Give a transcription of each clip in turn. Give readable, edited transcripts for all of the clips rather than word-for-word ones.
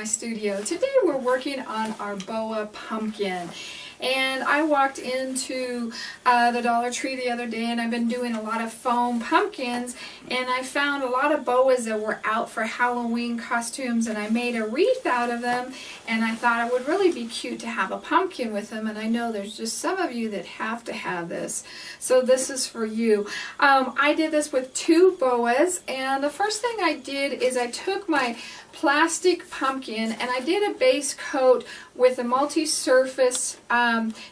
my studio. Today we're working on our boa pumpkin. And I walked into the Dollar Tree the other day, and I've been doing a lot of foam pumpkins, and I found a lot of boas that were out for Halloween costumes, and I made a wreath out of them, and I thought it would really be cute to have a pumpkin with them, and I know there's just some of you that have to have this, so this is for you. I did this with 2 boas, and the first thing I did is I took my plastic pumpkin and I did a base coat with a multi-surface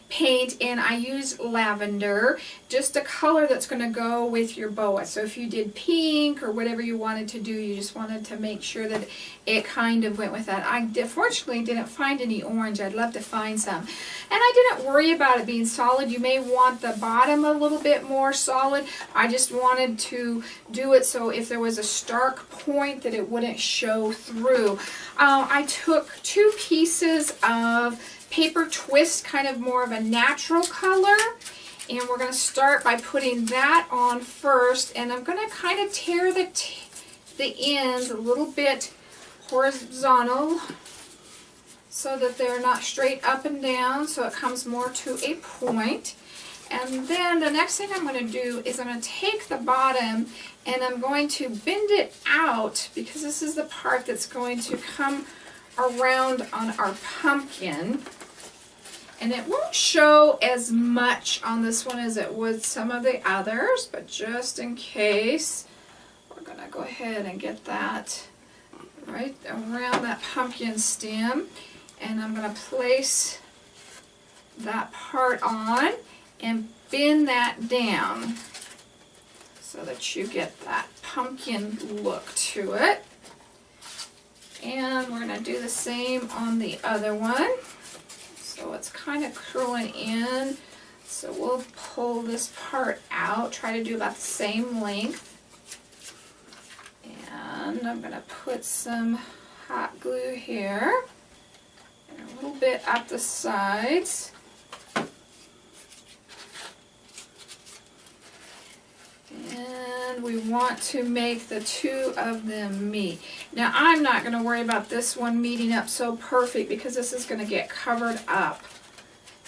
paint, and I used lavender, just a color that's going to go with your boa. So if you did pink or whatever you wanted to do, you just wanted to make sure that it kind of went with that. I fortunately didn't find any orange. I'd love to find some. And I didn't worry about it being solid. You may want the bottom a little bit more solid. I just wanted to do it so if there was a stark point that it wouldn't show through. I took 2 pieces of paper twist, kind of more of a natural color, and we're going to start by putting that on first, and I'm going to kind of tear the ends a little bit horizontal so that they're not straight up and down, so it comes more to a point. And then the next thing I'm going to do is I'm going to take the bottom and I'm going to bend it out, because this is the part that's going to come around on our pumpkin. And it won't show as much on this one as it would some of the others, but just in case, we're going to go ahead and get that right around that pumpkin stem. And I'm going to place that part on and bend that down so that you get that pumpkin look to it. And we're going to do the same on the other one. So it's kind of curling in. So we'll pull this part out, try to do about the same length. And I'm going to put some hot glue here and a little bit up the sides. And we want to make the 2 of them meet. Now I'm not going to worry about this one meeting up so perfect because this is going to get covered up.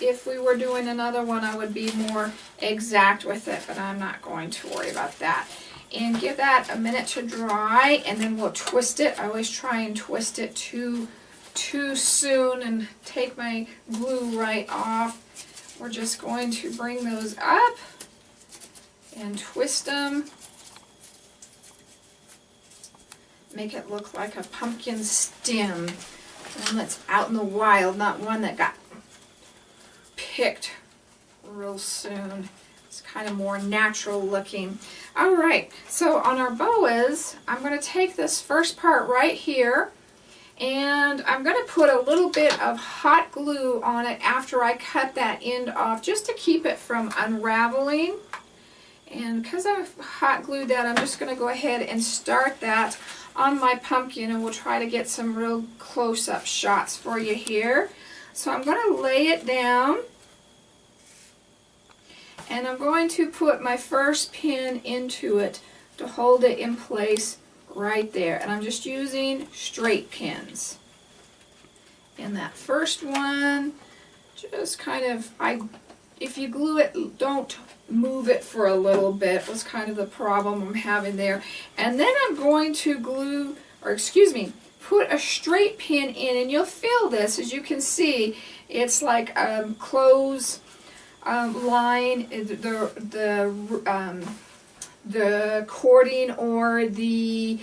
If we were doing another one, I would be more exact with it, but I'm not going to worry about that. And give that a minute to dry, and then we'll twist it. I always try and twist it too soon and take my glue right off. We're just going to bring those up and twist them. Make it look like a pumpkin stem. One that's out in the wild, not one that got picked real soon. It's kind of more natural looking. Alright, so on our boas, I'm going to take this first part right here, and I'm going to put a little bit of hot glue on it after I cut that end off, just to keep it from unraveling. And because I've hot glued that, I'm just going to go ahead and start that on my pumpkin, and we'll try to get some real close-up shots for you here. So I'm going to lay it down, and I'm going to put my first pin into it to hold it in place right there. And I'm just using straight pins. And that first one, just kind of, if you glue it, don't move it for a little bit, was kind of the problem I'm having there. And then I'm going to put a straight pin in, and you'll feel this, as you can see, it's like a clothes line, the cording, or the,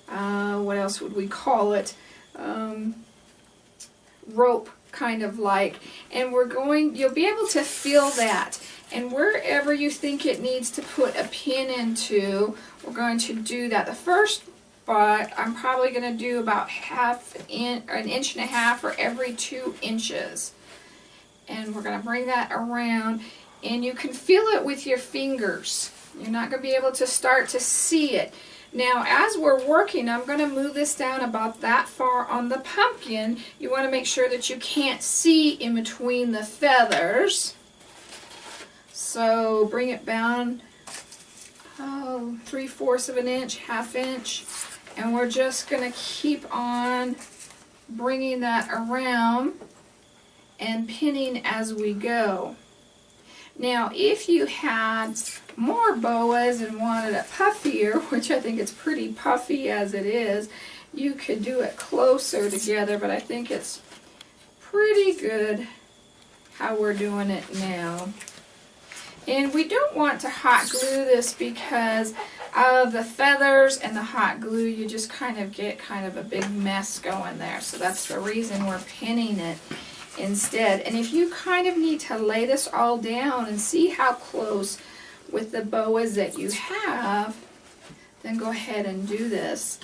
what else would we call it, rope kind of like, and you'll be able to feel that. And wherever you think it needs to put a pin into, we're going to do that. The first spot, I'm probably going to do about an inch and a half for every 2 inches. And we're going to bring that around, and you can feel it with your fingers. You're not going to be able to start to see it. Now, as we're working, I'm going to move this down about that far on the pumpkin. You want to make sure that you can't see in between the feathers. So bring it down 3/4 of an inch, 1/2 inch, and we're just going to keep on bringing that around and pinning as we go. Now, if you had more boas and wanted it puffier, which I think it's pretty puffy as it is, you could do it closer together, but I think it's pretty good how we're doing it now. And we don't want to hot glue this because of the feathers and the hot glue. You just kind of get kind of a big mess going there. So that's the reason we're pinning it instead. And if you kind of need to lay this all down and see how close with the boas that you have, then go ahead and do this.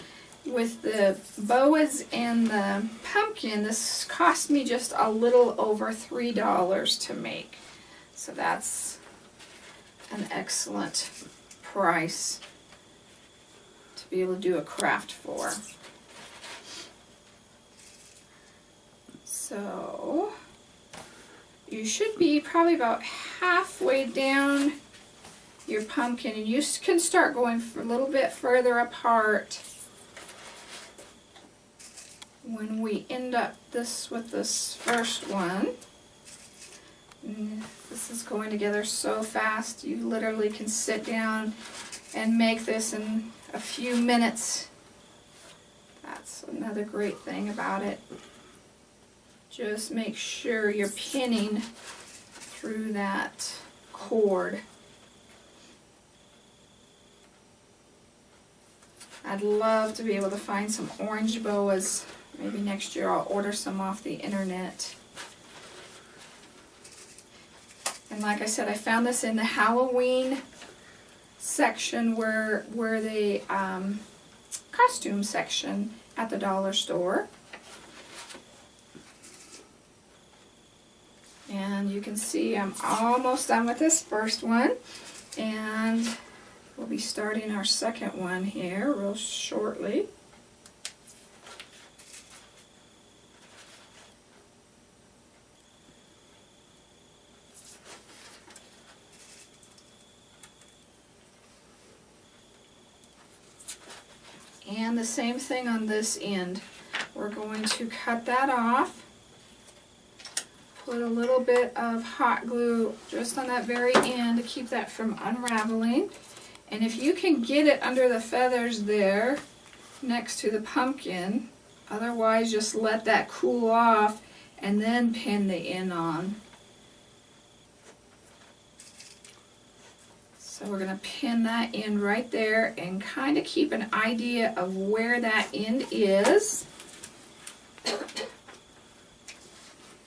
With the boas and the pumpkin, this cost me just a little over $3 to make. So that's an excellent price to be able to do a craft for. So you should be probably about halfway down your pumpkin, and you can start going a little bit further apart when we end up with this first one. And this is going together so fast, you literally can sit down and make this in a few minutes. That's another great thing about it. Just make sure you're pinning through that cord. I'd love to be able to find some orange boas. Maybe next year I'll order some off the internet. And like I said, I found this in the Halloween section where the costume section at the dollar store. And you can see I'm almost done with this first one, and we'll be starting our second one here real shortly. And the same thing on this end. We're going to cut that off. Put a little bit of hot glue just on that very end to keep that from unraveling. And if you can get it under the feathers there next to the pumpkin, otherwise just let that cool off and then pin the end on. So we're going to pin that end right there and kind of keep an idea of where that end is.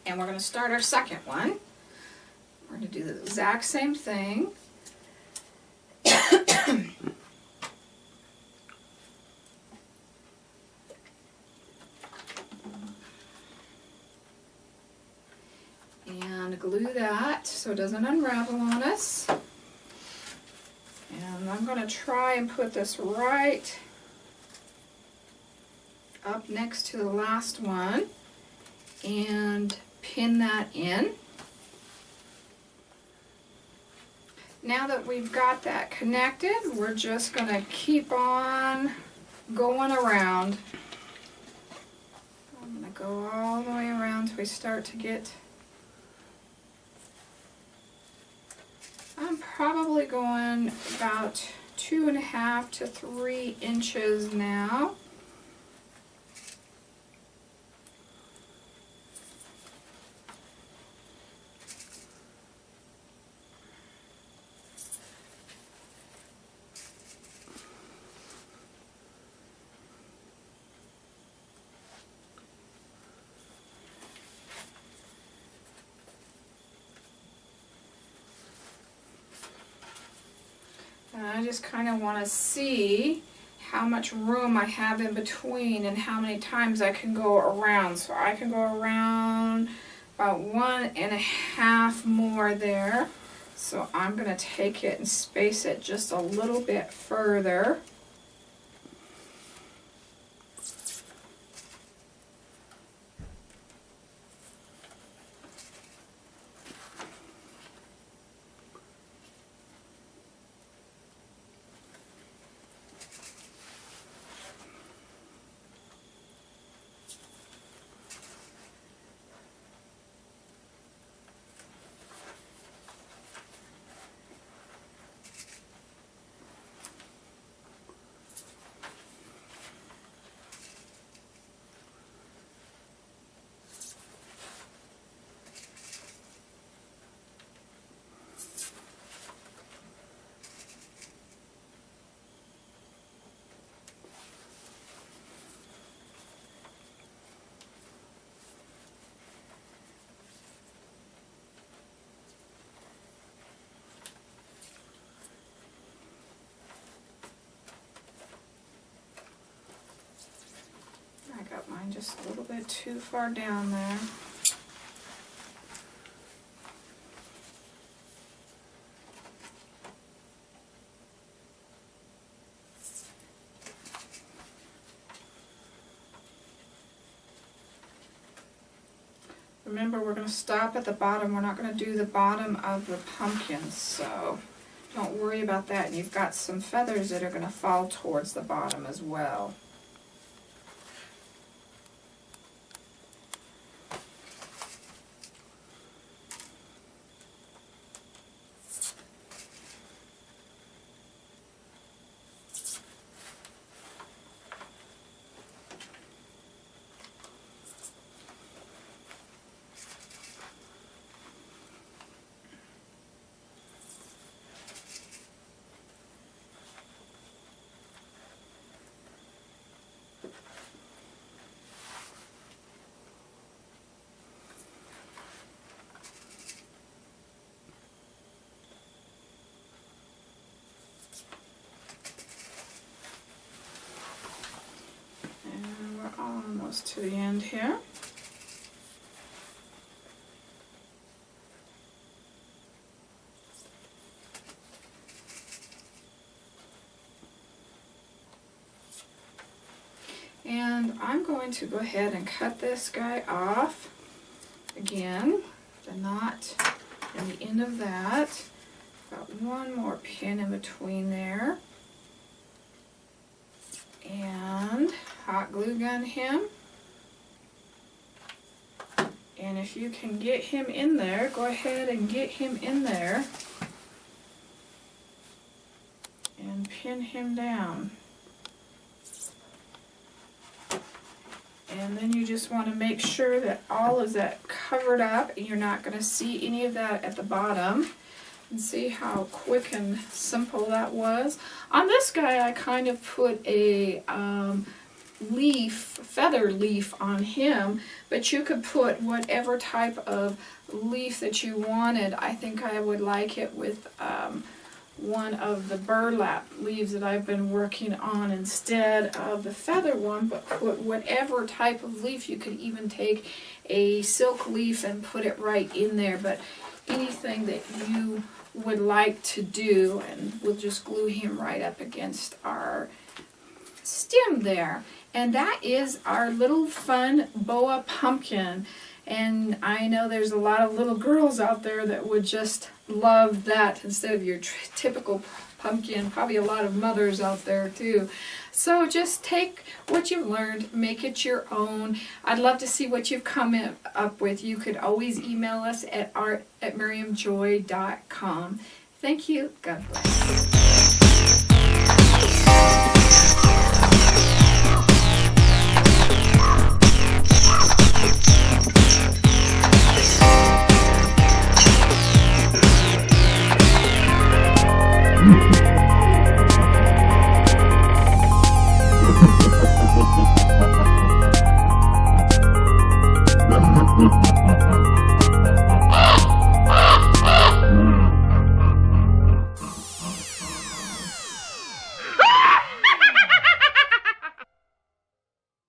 And we're going to start our second one. We're going to do the exact same thing. And glue that so it doesn't unravel on us. And I'm going to try and put this right up next to the last one and pin that in. Now that we've got that connected, we're just going to keep on going around. I'm going to go all the way around till we start to get... I'm probably going about 2.5 to 3 inches now. And I just kind of want to see how much room I have in between and how many times I can go around. So I can go around about 1.5 more there. So I'm going to take it and space it just a little bit further. just a little bit too far down there. Remember, we're going to stop at the bottom. We're not going to do the bottom of the pumpkin, so don't worry about that. And you've got some feathers that are going to fall towards the bottom as well. Almost to the end here. And I'm going to go ahead and cut this guy off again, the knot and the end of that. Got one more pin in between there. And hot glue gun him. And if you can get him in there, go ahead and get him in there and pin him down. And then you just want to make sure that all of that covered up and you're not going to see any of that at the bottom. And see how quick and simple that was. On this guy, I kind of put a feather leaf on him, but you could put whatever type of leaf that you wanted. I think I would like it with one of the burlap leaves that I've been working on instead of the feather one, but put whatever type of leaf. You could even take a silk leaf and put it right in there, but anything that you would like to do, and we'll just glue him right up against our stem there. And that is our little fun boa pumpkin. And I know there's a lot of little girls out there that would just love that instead of your typical pumpkin. Probably a lot of mothers out there too. So just take what you've learned, make it your own. I'd love to see what you've come up with. You could always email us at art@miriamjoy.com. Thank you. God bless. Mm-hmm.